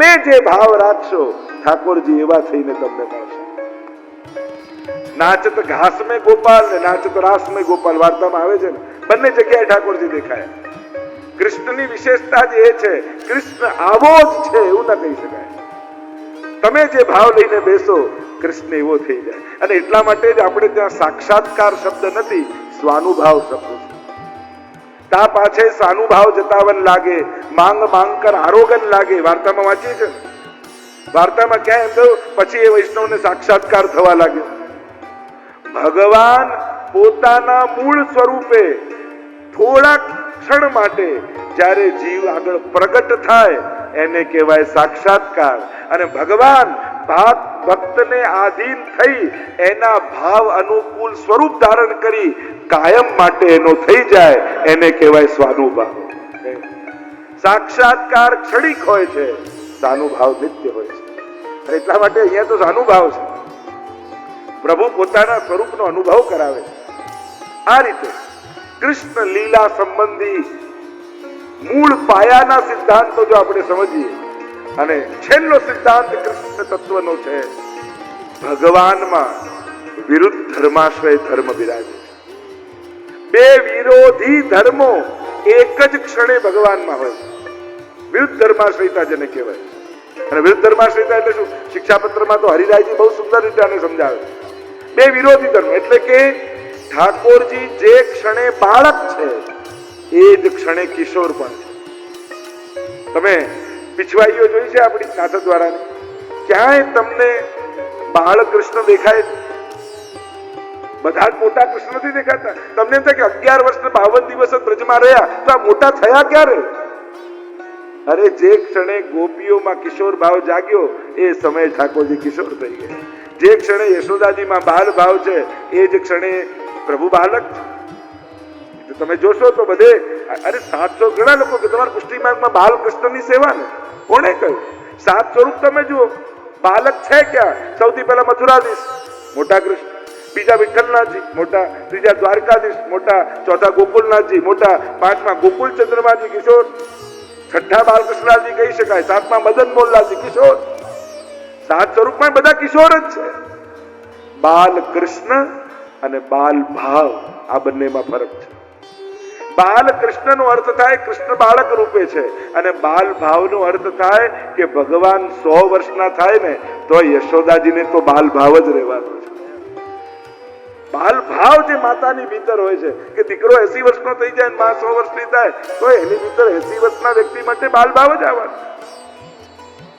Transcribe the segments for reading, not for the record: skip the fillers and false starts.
તમે જે ભાવ રાખશો ઠાકોરજી એવા થઈને તમને મળશે. નાચત ઘાસ में गोपाल ને નાચત રાસ में गोपाल વાર્તામાં આવે છે ને, બંને જગ્યાએ ઠાકોરજી દેખાય. કૃષ્ણની વિશેષતા જ એ છે, કૃષ્ણ આવો જ છે એવું ના કહી શકાય. તમે જે ભાવ લઈને બેસો કૃષ્ણ એવો થઈ જાય. અને એટલા માટે જ આપણે ત્યાં સાક્ષાત્કાર શબ્દ નથી, સ્વાનુભાવ શબ્દ છે. તા પાછે સાનુભાવ જતાવન લાગે, માંગ માંગ કર આરોગન લાગે. વાર્તામાં વાંચીએ છે. વાર્તામાં ક્યાં એમ થયું પછી એ વૈષ્ણવને સાક્ષાત્કાર થવા લાગ્યો. ભગવાન પોતાના મૂળ સ્વરૂપે થોડા ક્ષણ માટે જ્યારે જીવ આગળ પ્રગટ થાય એને કહેવાય સાક્ષાત્કાર. અને ભગવાન ભક્તને આધીન થઈ એના ભાવ અનુકૂળ સ્વરૂપ ધારણ કરી કાયમ માટે એનો થઈ જાય એને કહેવાય સ્વાનુભાવ. સાક્ષાત્કાર ક્ષણિક હોય છે, સાનુભાવ નિત્ય હોય છે. એટલા માટે અહીંયા તો સાનુભાવ છે. પ્રભુ પોતાના સ્વરૂપનો અનુભવ કરાવે છે. આ રીતે કૃષ્ણ લીલા સંબંધી મૂળ પાયાના સિદ્ધાંતો જો આપણે સમજીએ, અને છેલ્લો સિદ્ધાંત કૃષ્ણ તત્વનો છે, ભગવાનમાં વિરુદ્ધ ધર્માશ્રય ધર્મ બિરાજે. બે વિરોધી ધર્મો એક જ ક્ષણે ભગવાનમાં હોય. વિરુદ્ધ ધર્માશ્રયતા જેને કહેવાય. અને વિરુદ્ધ ધર્માશ્રયતા એટલે શું? શિક્ષાપત્રમાં તો હરિરાયજી બહુ સુંદર રીતે આને સમજાવે. બે વિરોધી ધર્મ એટલે કે ઠાકોરજી જે ક્ષણે બાળક છે એ જ ક્ષણે કિશોર પણ છે. તમે પીછવાઈઓ જોઈ છે આપણી નાથદ્વારાની? ક્યાંય તમને બાળકૃષ્ણ દેખાય? બધા જ મોટા કૃષ્ણ નથી દેખાતા. તમને એમ થાય કે 11 વર્ષ 52 દિવસ જ બ્રજમાં રહ્યા તો આ મોટા થયા ક્યારે? અરે જે ક્ષણે ગોપીઓમાં કિશોર ભાવ જાગ્યો એ સમયે ઠાકોરજી કિશોર થઈ ગયા. જે ક્ષણે યશોદાજીમાં બાલ ભાવ છે એ જ ક્ષણે પ્રભુ બાલક છે. તમે જોશો તો બધે અરે 700 ઘણા લોકો કે તમારા પુષ્ટિ માર્ગમાં બાલકૃષ્ણની સેવા ને કોણે કહ્યું? 7 સ્વરૂપ તમે જુઓ, બાલક છે ક્યાં? સૌથી પહેલા મથુરાધીશ મોટા કૃષ્ણ, બીજા વિઠ્ઠલનાથજી મોટા, ત્રીજા દ્વારકાધીશ મોટા, ચોથા ગોકુલનાથજી મોટા, પાંચમા ગોકુલ ચંદ્રમાજી કિશોર, છઠ્ઠા બાલકૃષ્ણજી કહી શકાય, સાતમા મદન મોહનલાલજી કિશોર. 7 સ્વરૂપમાં બધા કિશોર જ છે. બાલ કૃષ્ણ અને બાલ ભાવ આ બંનેમાં ફરક છે. બાલ કૃષ્ણનો અર્થ થાય કૃષ્ણ બાળક રૂપે છે, અને બાલ ભાવનો અર્થ થાય કે ભગવાન 100 વર્ષના થાય ને તો યશોદાજીને તો બાલ ભાવ જ રહેવાનો છે. બાલ ભાવ જે માતાની ભીતર હોય છે કે દીકરો 80 વર્ષનો થઈ જાય ને માં 100 વર્ષની થાય તો એની ભીતર 80 વર્ષના વ્યક્તિ માટે બાલ ભાવ જ આવવાનો.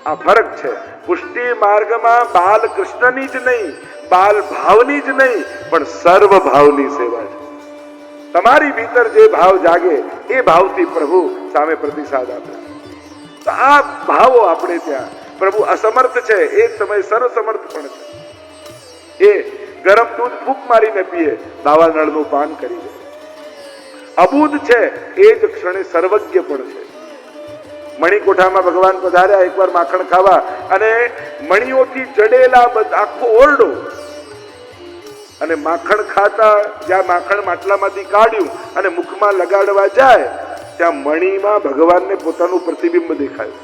આ ફરક છે. પુષ્ટિ માર્ગમાં બાલ કૃષ્ણની જ નહીં, બાલ ભાવની જ નહીં, પણ સર્વ ભાવની સેવા છે. તમારી ભીતર જે ભાવ જાગે એ ભાવથી પ્રભુ સામે પ્રતિસાદ આપે. તો આ ભાવો આપણે ત્યાં પ્રભુ અસમર્થ છે એ જ સમય સર્વસમર્થ પણ છે. એ ગરમ દૂધ ફૂંક મારીને પીએ, દાવા નળનું પાન કરી દે. અબૂધ છે એ જ ક્ષણે સર્વજ્ઞ પણ છે. મણિકોઠામાં ભગવાન પધાર્યા એકવાર માખણ ખાવા, અને મણીઓથી જડેલા આખો ઓરડો, અને માખણ ખાતા જ્યાં માખણ માટલામાંથી કાઢ્યું અને મુખમાં લગાડવા જાય ત્યાં મણીમાં ભગવાનને પોતાનું પ્રતિબિંબ દેખાયું.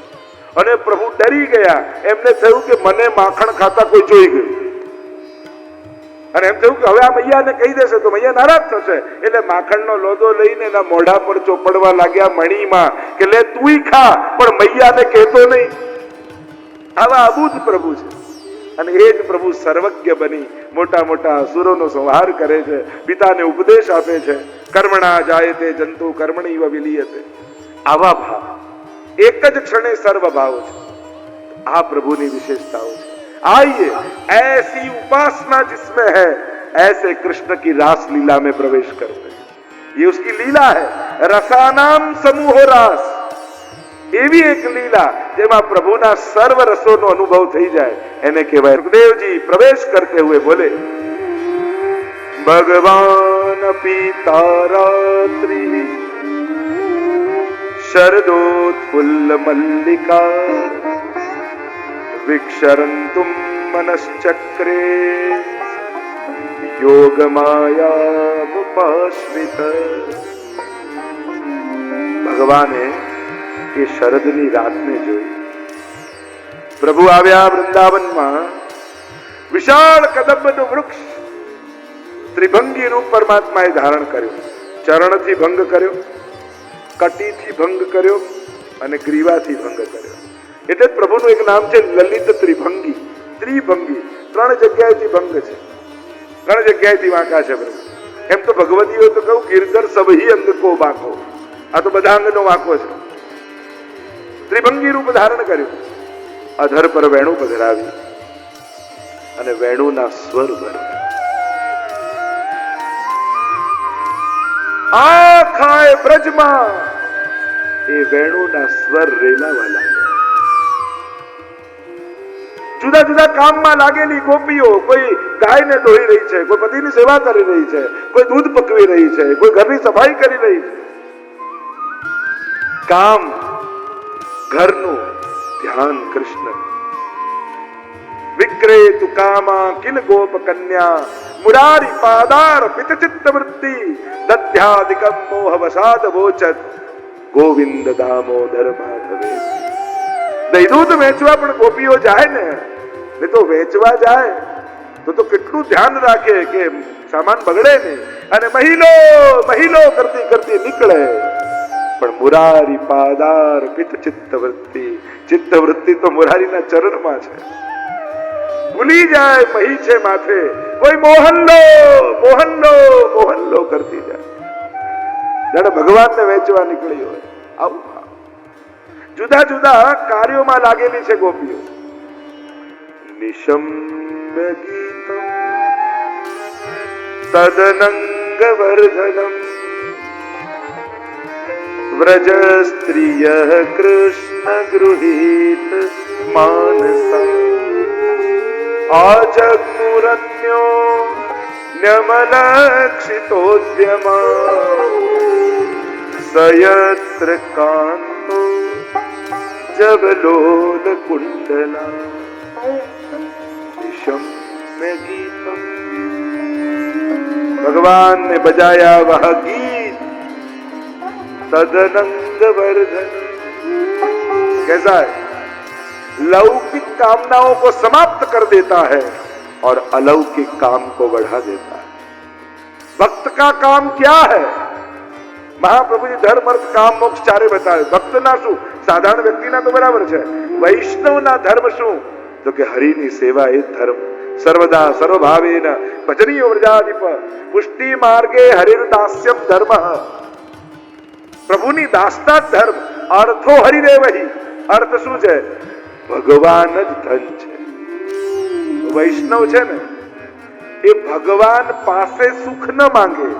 અને પ્રભુ ડરી ગયા. એમને થયું કે મને માખણ ખાતા કોઈ જોઈ ગયું. અને એમ થયું કે હવે આ મૈયાને કહી દેશે તો મૈયા નારાજ થશે. એટલે માખણનો લોદો લઈને એના મોઢા પર ચોપડવા લાગ્યા મણીમાં કે લે તુંય ખા, પણ મૈયાને કહેતો નહીં. આવા અબૂધ પ્રભુ છે. અને એ જ પ્રભુ સર્વજ્ઞ બની મોટા મોટા અસુરોનો સંહાર કરે છે, પિતાને ઉપદેશ આપે છે. કર્મણા જાયતે જંતુ કર્મણીવ વિલીયતે. આવા ભાવ એક જ ક્ષણે સર્વ ભાવ છે. આ પ્રભુની વિશેષતાઓ છે. आइए ऐसी उपासना जिसमें है ऐसे कृष्ण की रास लीला में प्रवेश करते हैं. ये उसकी लीला है. रसानाम समूह रास. એવી એક લીલા જેમાં પ્રભુના સર્વ રસોનો અનુભવ થઈ જાય એને કહેવાય. સુખદેવજી પ્રવેશ કરતે હુએ બોલે, ભગવાન પિતારાત્રિ શરદોત્ફુલ્લ મલ્લિકા વિક્ષરંતુમ મનશ્ચક્રે યોગમાયામુપાશ્રિત. ભગવાને એ શરદની રાતને જોઈ પ્રભુ આવ્યા વૃંદાવનમાં, વિશાળ કદંબનું વૃક્ષ ત્રિભંગી રૂપ પરમાત્માએ ધારણ કર્યું. ચરણથી ભંગ કર્યો, કટીથી ભંગ કર્યો અને ગ્રીવાથી ભંગ કર્યો. એટલે જ પ્રભુનું એક નામ છે લલિત ત્રિભંગી. ત્રિભંગી, 3 જગ્યાએથી ભંગ છે, 3 જગ્યાએથી વાંકા છે પ્રભુ. એમ તો ભગવતીઓ તો કહું ગિરધર સબહી અંગ કો વાંકો, આ તો બધા અંગનો વાંકો છે. ત્રિભંગી રૂપ ધારણ કર્યું, અધર પર વેણુ પધરાવી અને વેણુના સ્વર ભર્યા. આખાય બ્રજમાં એ વેણુના સ્વર રેલાવા લાગ્યા. જુદા જુદા કામમાં લાગેલી ગોપીઓ, કોઈ ગાયને દોઈ રહી છે, કોઈ પતિની સેવા કરી રહી છે, કોઈ દૂધ પકવી રહી છે, કોઈ ઘરની સફાઈ કરી રહી છે. કામ, ઘરનું ધ્યાન કૃષ્ણ. વિક્રેતુ કામા કિલ ગોપ કન્યા મુરારી પાદાર પિત ચિત્ત વૃત્તિ દધ્યાદિકમ મોહ વસાદ વોચત ગોવિંદ દામોદર માધવે. દૂધ વેચવા પણ ગોપીઓ જાય ને તો વેચવા જાય તો કેટલું ધ્યાન રાખે કે સામાન બગડે નહીં, અને મહિલો કરતી કરતી નીકળે. પણ મુરારી પાદાર પિત ચિત્ત વૃત્તિ, ચિત્ત વૃત્તિ તો મુરારીના ચરણમાં છે. ભૂલી જાય મહી છે માથે, કોઈ મોહલ્લો કરતી જાય. જાણે ભગવાનને વેચવા નીકળી હોય. આવું જુદા જુદા કાર્યોમાં લાગેલી છે ગોપીઓ. નિશમ્ય ગીતમ તદનંગ વર્ધનમ વ્રજ સ્ત્રિયઃ કૃષ્ણ ગૃહીત માનસમ આજગ્મુરન્યો ન્યમલક્ષિતોદ્યમા સયત્ર કાંતો જવલોલ કુંડલા નિશમ્ય ગીતમ. ભગવાન ને બજાયા વહ ગીત तदनंग वर्धन. कैसा है? लौकिक कामनाओं को समाप्त कर देता है और अलौकिक काम को बढ़ा देता है. भक्त का काम क्या है? महाप्रभु जी धर्म अर्थ काम मोक्ष चारे बताए. भक्त ना શું? સાધારણ વ્યક્તિના તો બરાબર છે. વૈષ્ણવના ધર્મ શું? તો કે હરિની સેવા એ ધર્મ. સર્વદા સર્વભાવેન ભજનીય વ્રજાધિપ પુષ્ટિ માર્ગે હરિર્દાસ્યમ ધર્મ. પ્રભુની દાસતા ધર્મ. અર્થો હરિરેવહી. અર્થ શું છે? ભગવાન જ ધન છે. વૈષ્ણવ છે ને એ ભગવાન પાસે સુખ ન માંગે,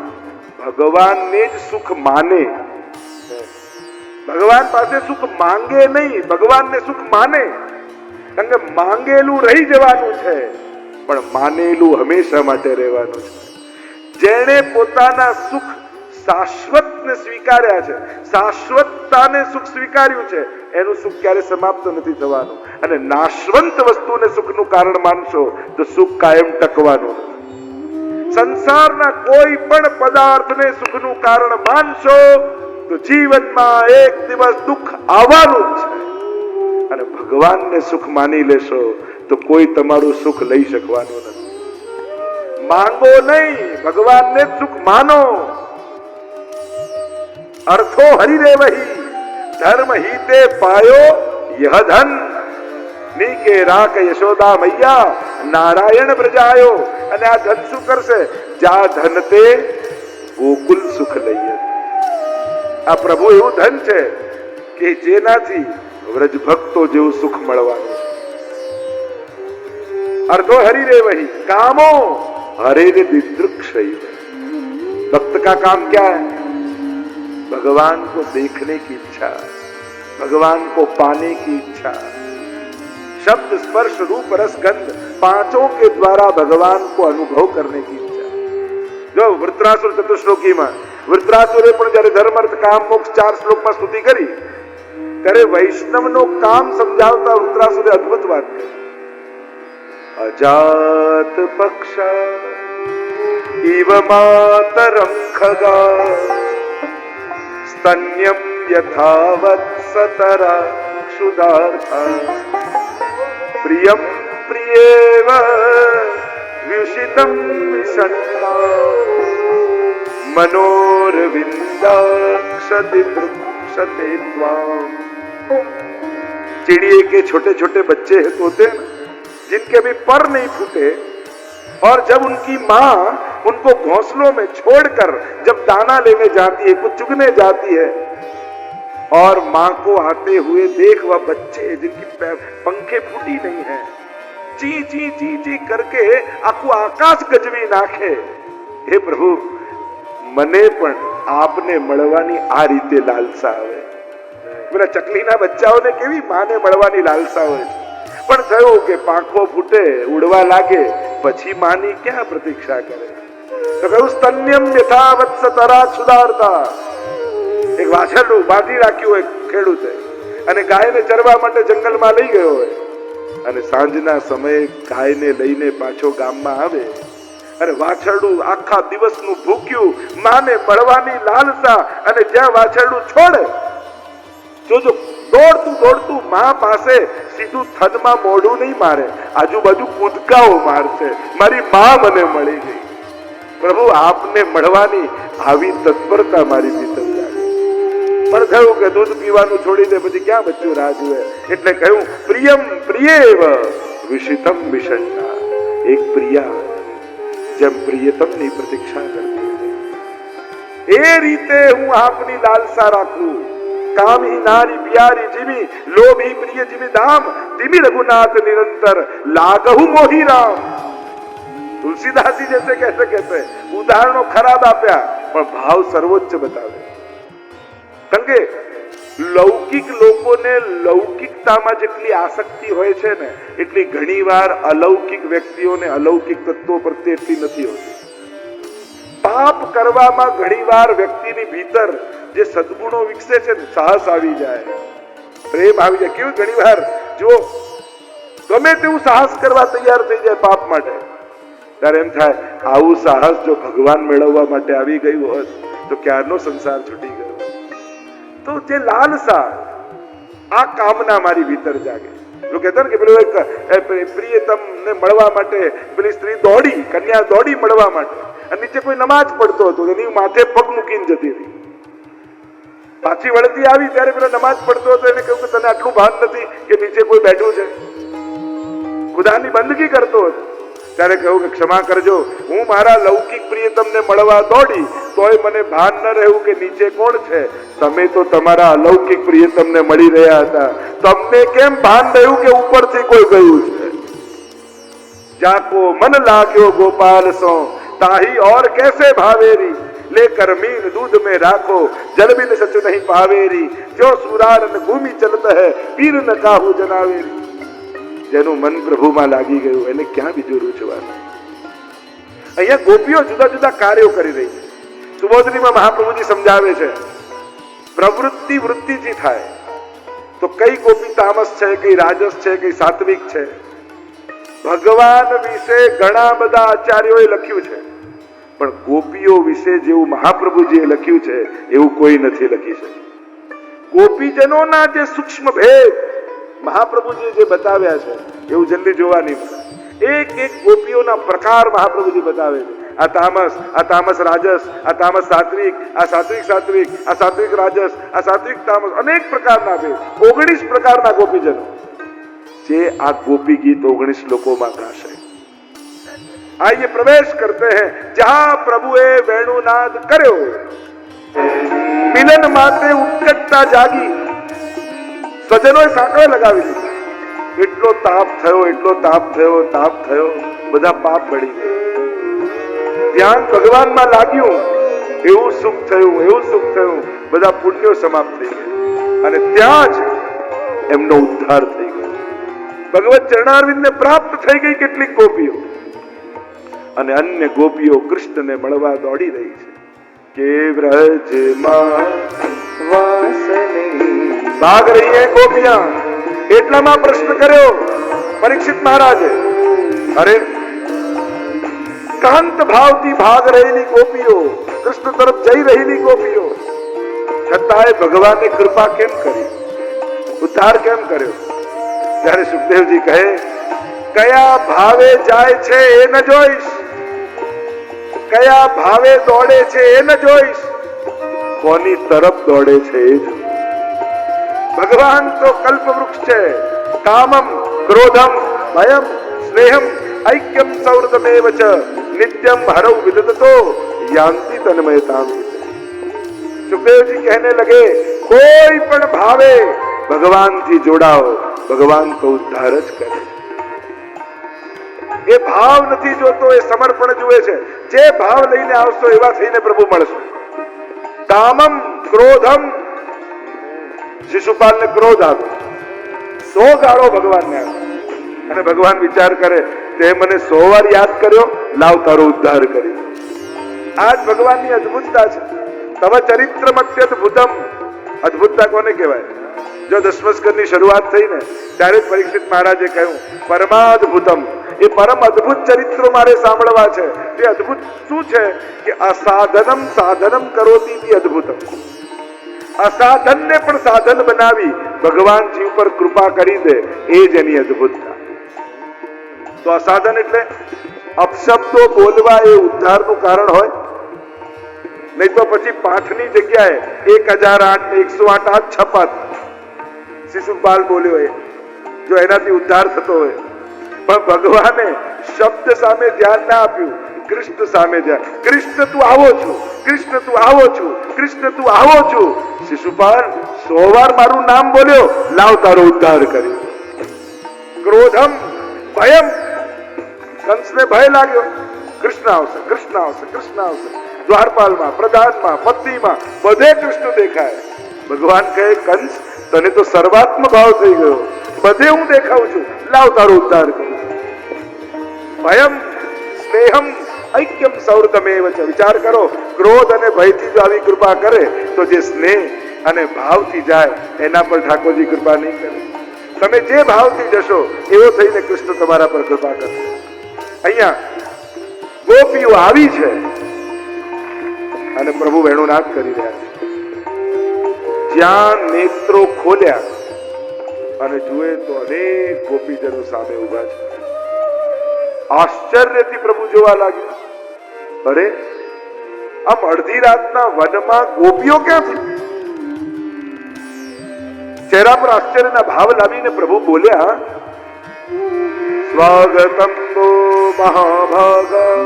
ભગવાનને જ સુખ માને. ભગવાન પાસે સુખ માંગે નહીં, ભગવાનને સુખ માને. કારણ કે માંગેલું રહી જવાનું છે પણ માનેલું હંમેશા માટે રહેવાનું છે. જેણે પોતાના સુખ શાશ્વતને સ્વીકાર્યા છે, શાશ્વતતાને સુખ સ્વીકાર્યું છે, એનું સુખ ક્યારે સમાપ્ત નથી થવાનું. અને નાશવંત વસ્તુને સુખનું કારણ માનશો તો સુખ કાયમ ટકવાનું નથી. સંસારના કોઈ પણ પદાર્થને સુખનું કારણ માનશો તો જીવનમાં એક દિવસ દુઃખ આવવાનું જ છે. અને ભગવાનને સુખ માની લેશો તો કોઈ તમારું સુખ લઈ શકવાનું નથી. માંગો નહીં, ભગવાનને સુખ માનો. અર્થો હરિરેવહી ધર્મ હિતે પાયો યહ ધન. નીકે રાખ યશોદા મૈયા નારાયણ પ્રજાયો. અને આ ધન શું કરશે? જા ધન તે ગોકુલ સુખ લઈએ. આ પ્રભુ એવું ધન છે કે જેનાથી વ્રજ ભક્તો જેવું સુખ મળવાનું. અર્થો હરિરેવહી કામો हरे ने दिदृक्षय. भक्त का काम क्या है? भगवान को देखने की इच्छा, भगवान को पाने की इच्छा. शब्द स्पर्श रूप रस गंध पांचों के द्वारा भगवान को अनुभव करने की इच्छा. जो वृत्रासुर चतुश्लोकी में वृत्रासुरे पण જ્યારે ધર્મ અર્થ કામ મોક્ષ 4 શ્લોકમાં સ્તુતિ કરી ત્યારે વૈષ્ણવનો કામ સમજાવતા વૃત્રાસુરે અદ્ભુત વાત કરી. अजात पक्षा इव मातरं खगा स्तन्यं यथा वत्सतरा क्षुधार्था પ્રિયમ પ્રિયેવ વ્યુષિતમ વિષન્ના मनोरविंदाक्षति दृक्षते त्वाम। चिड़िए के छोटे छोटे बच्चे होते हैं जिनके भी पर नहीं फूटे, और जब उनकी माँ उनको घोंसलों में छोड़कर जब दाना लेने जाती है, कुछ चुगने जाती है, और माँ को आते हुए देख वह बच्चे जिनकी पंखे फूटी नहीं है, ची ची ची ची करके आखू आकाश गजवी नाखे। हे प्रभु, મને પણ આપને મળવાની આ રીતે લાલસા આવે। પેલા ચકલીના બચ્ચાઓને કેવી માને મળવાની લાલસા હોય છે, પણ થયું કે પાંખો ફૂટે, ઉડવા લાગે, પછી માની ક્યાં પ્રતીક્ષા કરે? તો કહ્યું સ્તન્યમ યથા વત્સ તરા સુદારતા। એક વાછરડું બાંધી રાખ્યું હોય ખેડૂતે, અને ગાયને ચરવા માટે જંગલમાં લઈ ગયો હોય, અને સાંજના સમયે ગાયને લઈને પાછો ગામમાં આવે, અને વાછરડું આખા દિવસનું ભૂખ્યું, માને મળવાની લાલસા, અને જ્યાં વાછરડું છોડે, જોજો દોડતું દોડતું માં પાસે સીધું થનમાં મોઢું નહીં મારે, આજુબાજુ કૂદકાઓ મારશે, મારી માં મને મળી ગઈ। પ્રભુ, આપને મળવાની આવી તત્પરતા મારી ભીતર જાગે। પણ થયું કે દૂધ પીવાનું છોડી દે, પછી ક્યાં બચ્ચું રાહ જુએ? એટલે કહ્યું પ્રિયમ પ્રિયેવ વિષિતમ વિષન્ના। એક પ્રિયા જેમ પ્રિયતમની પ્રતીક્ષા કરતી, એ રીતે હું આપની લાલસા રાખું। કામી નારી પ્યારી જીવી, લોભી પ્રિય જીવી ધામ, ધીમી રઘુનાથ નિરંતર लागहु मोही राम। तुलसीदासी जैसे कैसे कहते उदाहरणों खराब आप्या, પણ ભાવ સર્વોચ્ચ બતાવે। કારણ કે લૌકિક લોકોને લૌકિકતામાં જેટલી આસક્તિ હોય છે ને, એટલી ઘણીવાર અલૌકિક વ્યક્તિઓને અલૌકિક તત્વો પ્રત્યે એટલી નથી હોતી। પાપ કરવામાં ઘણીવાર વ્યક્તિની ભીતર જે સદગુણો વિકસે છે, સાહસ આવી જાય, પ્રેમ આવી જાય। કેવું ઘણીવાર જો ગમે તેવું સાહસ કરવા તૈયાર થઈ જાય પાપ માટે, ત્યારે એમ થાય આવું સાહસ જો ભગવાન મેળવવા માટે આવી ગયું હોત તો ક્યારનો સંસાર છૂટી ગયો। તો જે લાલસા, આ કામના મારી ભીતર જાગે। જો કહેતા ને કે પેલો એક પ્રિયતમ ને મળવા માટે પેલી સ્ત્રી દોડી, કન્યા દોડી મળવા માટે, અને નીચે કોઈ નમાજ પડતો હતો, એની માથે પગ મૂકીને જતી રહી। પાછી વળતી આવી ત્યારે પેલો નમાજ પડતો હતો, એને કહ્યું કે તને આટલું ભાન નથી કે નીચે કોઈ બેઠું છે? ખુદાની બંદગી કરતો હતો, ત્યારે કહ્યું કે ક્ષમા કરજો, હું મારા લૌકિક પ્રિયતમને મળવા દોડી, તોય મને ભાન ન રહ્યું કે નીચે કોણ છે। તમે તો તમારા અલૌકિક પ્રિયતમને મળી રહ્યા હતા, તમને કેમ ભાન રહ્યું કે ઉપરથી કોઈ ગયું છે? જાકો મન લાગ્યો ગોપાલ સો, તાહી और कैसे भावेरी, लेकर मीन दूध में राखो, जल बिन सच नहीं पावेरी, जो सुरारन भूमि चलत है, पीर न काहू जनावेरी। જેનું મન પ્રભુમાં લાગી ગયું એને ક્યાં બીજું રૂચવાનું? અહીંયા ગોપીઓ જુદા જુદા કાર્યો કરી રહી છે। સુબોધનીમાં મહાપ્રભુજી સમજાવે છે, પ્રવૃત્તિ વૃત્તિથી થાય તો કઈ ગોપી તામસ છે, કઈ રાજસ છે, કઈ સાત્વિક છે। ભગવાન વિશે ઘણા બધા આચાર્યોએ લખ્યું છે, પણ ગોપીઓ વિશે જેવું મહાપ્રભુજીએ લખ્યું છે એવું કોઈ નથી લખી શક્યું। ગોપીજનોના જે સૂક્ષ્મ ભેદ મહાપ્રભુજી જે બતાવ્યા છે એવું જલ્દી જોવા નહીં મળે। એક એક ગોપીઓના પ્રકાર મહાપ્રભુજી બતાવે છે। આ તામસ રાજસ, આ તામસ સાત્વિક, આ સાત્વિક સાત્વિક, આ સાત્વિક રાજસ, આ સાત્વિક તામસ, અનેક પ્રકારના ભેદ, 19 પ્રકારના ગોપીજનો જે આ ગોપી ગીત 19 શ્લોકોમાં ગાશે। आइए प्रवेश करते हैं जहां प्रभुए वेणुनाद કર્યો, મિલન માટે ઉત્કટતા જાગી, સજનોએ સાંકળે લગાવી દીધી। એટલો તાપ થયો, બધા પાપ બળી ગયા। ધ્યાન ભગવાનમાં લાગ્યું, એવું સુખ થયું, બધા પુણ્યો સમાપ્ત થઈ ગયા, અને ત્યાં જ એમનો ઉદ્ધાર થઈ ગયો। ભગવત ચરણારવિંદને પ્રાપ્ત થઈ ગઈ કેટલીક ગોપીઓ, અને અન્ય ગોપીઓ કૃષ્ણને મળવા દોડી રહી છે કે વ્રજમાં વાસની ભાગ રહી હે ગોપિયા। એટલામાં પ્રશ્ન કર્યો પરીક્ષિત મહારાજે, અરે કાંત ભાવથી ભાગ રહેલી ગોપીઓ, કૃષ્ણ તરફ જઈ રહેલી ગોપીઓ, છતાંય ભગવાને કૃપા કેમ કરી, ઉદ્ધાર કેમ કર્યો? ત્યારે સુખદેવજી કહે કયા ભાવે જાય છે એ ન જોઈશ, કયા ભાવે દોડે છે એ ન જોઈશ, કોની તરફ દોડે છે એ જોઈશ. ભગવાન તો કલ્પવૃક્ષ છે. કામમ ક્રોધમ ભયમ સ્નેહમ ऐक्यम सौहृदमेव च नित्यम हरौ विदधतो यान्ति तन्मयताम. सुखदेव जी कहने लगे कोई पण भावे भगवान थी जोड़ाओ, भगवान तो उद्धार ज करे. એ ભાવ નથી જોતો, એ સમર્પણ જુએ છે. જે ભાવ લઈને આવશો એવા થઈને પ્રભુ મળશે. કામમ ક્રોધમ, શિશુપાલ ને ક્રોધ આવ્યો, 100 ગાળો ભગવાન ને આવ્યો અને ભગવાન વિચાર કરે તે મને 100 વાર યાદ કર્યો, લાવ તારો ઉદ્ધાર કરી. આજ ભગવાનની અદ્ભુતતા છે. તવ ચરિત્રમ અત્યદ્ભુતમ. અદ્ભુતતા કોને કહેવાય? જો દશમસ્કરની શરૂઆત થઈ ને ત્યારે પરીક્ષિત મહારાજે કહ્યું પરમાદ્ભુતમ. એ પરમ અદ્ભુત ચરિત્રો મારે સાંભળવા છે. તે અદ્ભુત શું છે કે અસાધનમ સાધનમ કરોતી અદ્ભુતમ. અસાધનને પણ સાધન બનાવી ભગવાન જીવ પર કૃપા કરી દે, એ જ એની અદ્ભુતતા. તો અસાધન એટલે અપશબ્દો બોલવા એ ઉદ્ધારનું કારણ હોય? નહીં તો પછી પાઠની જગ્યાએ 1008 ને 108 આ છપાત શિશુપાલ બોલ્યો એ જો એનાથી ઉદ્ધાર થતો હોય. પણ ભગવાને શબ્દ સામે ધ્યાન ના આપ્યું, કૃષ્ણ સામે ધ્યાન. કૃષ્ણ તું આવો છું, કૃષ્ણ તું આવો છું, કૃષ્ણ તું આવો છું. શિશુપાલ 100 વાર મારું નામ બોલ્યો, લાવ તારો ઉદ્ધાર કર્યો. ક્રોધમ ભયમ, કંસને ભય લાગ્યો, કૃષ્ણ આવશે, કૃષ્ણ આવશે, કૃષ્ણ આવશે. દ્વારપાલમાં, પ્રધાનમાં, પત્નીમાં બધે કૃષ્ણ દેખાય. ભગવાન કહે કંસ તને તો સર્વાત્મ ભાવ થઈ ગયો, બધે હું દેખાઉં છું, લાવ તારો ઉદ્ધાર કરું. ભયમ સ્નેહમ ऐक्यम सौहृदमेव च. વિચાર કરો, ક્રોધ અને ભયથી જો આવી કૃપા કરે તો જે સ્નેહ અને ભાવથી જાય એના પર ઠાકોરજી કૃપા નહીં કરે. તમે જે ભાવથી જશો એવો થઈને કૃષ્ણ તમારા પર કૃપા કરશે. અહીંયા ગોપીઓ આવી છે અને પ્રભુ વેણુનાદ કરી રહ્યા છે. જ્યાં નેત્રો ખોલ્યા અને જુએ તો અનેક ગોપીજનો સામે ઉભા છે. આશ્ચર્યથી પ્રભુ જોવા લાગ્યા. અરે આમ અડધી રાતના વનમાં ગોપીઓ ક્યાંથી? ચહેરા પર આશ્ચર્યના ભાવ લાવીને પ્રભુ બોલ્યા સ્વાગતમ વો મહાભાગા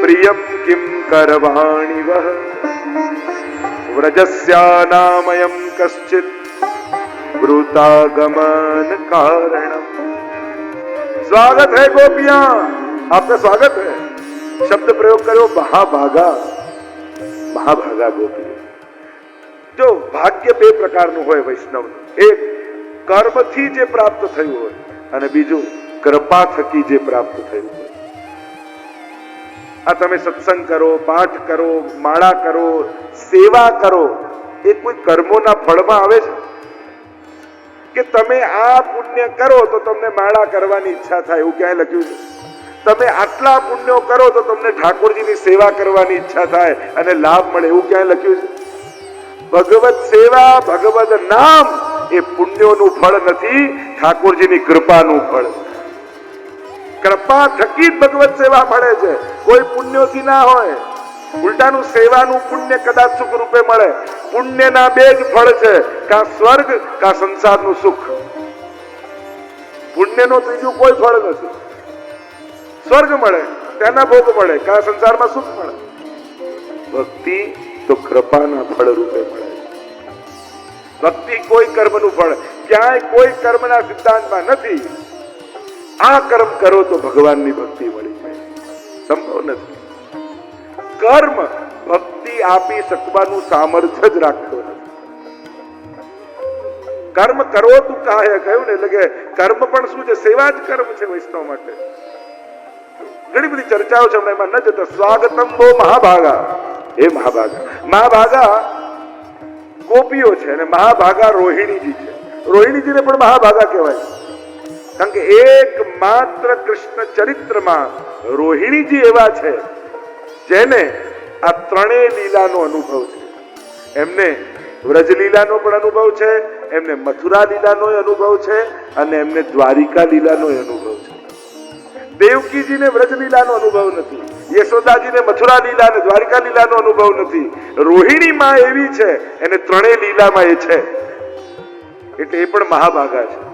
પ્રિયમ કિમ કરવાણી વહ વ્રજસ્યાનામયમ કશ્ચિત વૃતાગમન કારણમ. स्वागत है गोपियां, आपका स्वागत है. शब्द प्रयोग करो महाभागा. महाभागा गोपी. जो भाग्य બે પ્રકારનું હોય વૈષ્ણવ. એક કર્મથી જે પ્રાપ્ત થયું હોય અને બીજું કૃપા થકી જે પ્રાપ્ત થયું હોય. આ તમે સત્સંગ કરો, પાઠ કરો, માળા કરો, સેવા કરો, એ કોઈ કર્મોના ફળમાં આવે છે કે તમે આ પુણ્ય કરો તો તમને માળા કરવાની ઈચ્છા થાય એવું ક્યાંય લખ્યું છે? તમે આટલા પુણ્યો કરો તો તમને ઠાકોરજીની સેવા કરવાની ઈચ્છા થાય અને લાભ મળે એવું ક્યાંય લખ્યું છે? ભગવત સેવા, ભગવત નામ એ પુણ્યોનું ફળ નથી, ઠાકોરજીની કૃપાનું ફળ. કૃપા થકી જ ભગવત સેવા મળે છે, કોઈ પુણ્યોથી ના હોય. ઉલટાનું સેવાનું પુણ્ય કદાચ સુખ રૂપે મળે. પુણ્યના બે જ ફળ છે, કા સ્વર્ગ કા સંસારનું સુખ. પુણ્યનો ત્રીજું કોઈ ફળ નથી. સ્વર્ગ મળે, તેના ભોગ મળે, કા સંસારમાં સુખ મળે. ભક્તિ તો કૃપાના ફળ રૂપે મળે. ભક્તિ કોઈ કર્મનું ફળ, ક્યાંય કોઈ કર્મના સિદ્ધાંતમાં નથી આ કર્મ કરો તો ભગવાનની ભક્તિ મળી જાય, સંભવ નથી. કર્મ ભક્તિ આપી શકવાનું સામર્થ્ય જ રાખતો નથી. કર્મ કરો તું કાહે કહ્યું ને, એટલે કે કર્મ પણ શું છે? સેવા જ કર્મ છે વૈષ્ણવ માટે. ઘણી બધી ચર્ચાઓ છે, એમાં ન જતા. સ્વાગતમ વો મહાભાગા. એ મહાભાગા, મહાભાગા ગોપીઓ છે અને મહાભાગા રોહિણીજી છે. રોહિણીજીને પણ મહાભાગા કહેવાય, કારણ કે એક માત્ર કૃષ્ણ ચરિત્રમાં રોહિણીજી એવા છે જેને આ ત્રણેય લીલાનો અનુભવ છે. એમને વ્રજ લીલાનો પણ અનુભવ છે, એમને મથુરા લીલાનો અનુભવ છે અને એમને દ્વારિકા લીલાનો અનુભવ છે. દેવકીજીને વ્રજ લીલાનો અનુભવ નથી, યશોદાજીને મથુરા લીલા અને દ્વારિકા લીલાનો અનુભવ નથી. રોહિણી માં એવી છે, એને ત્રણેય લીલામાં એ છે, એટલે એ પણ મહાભાગા છે.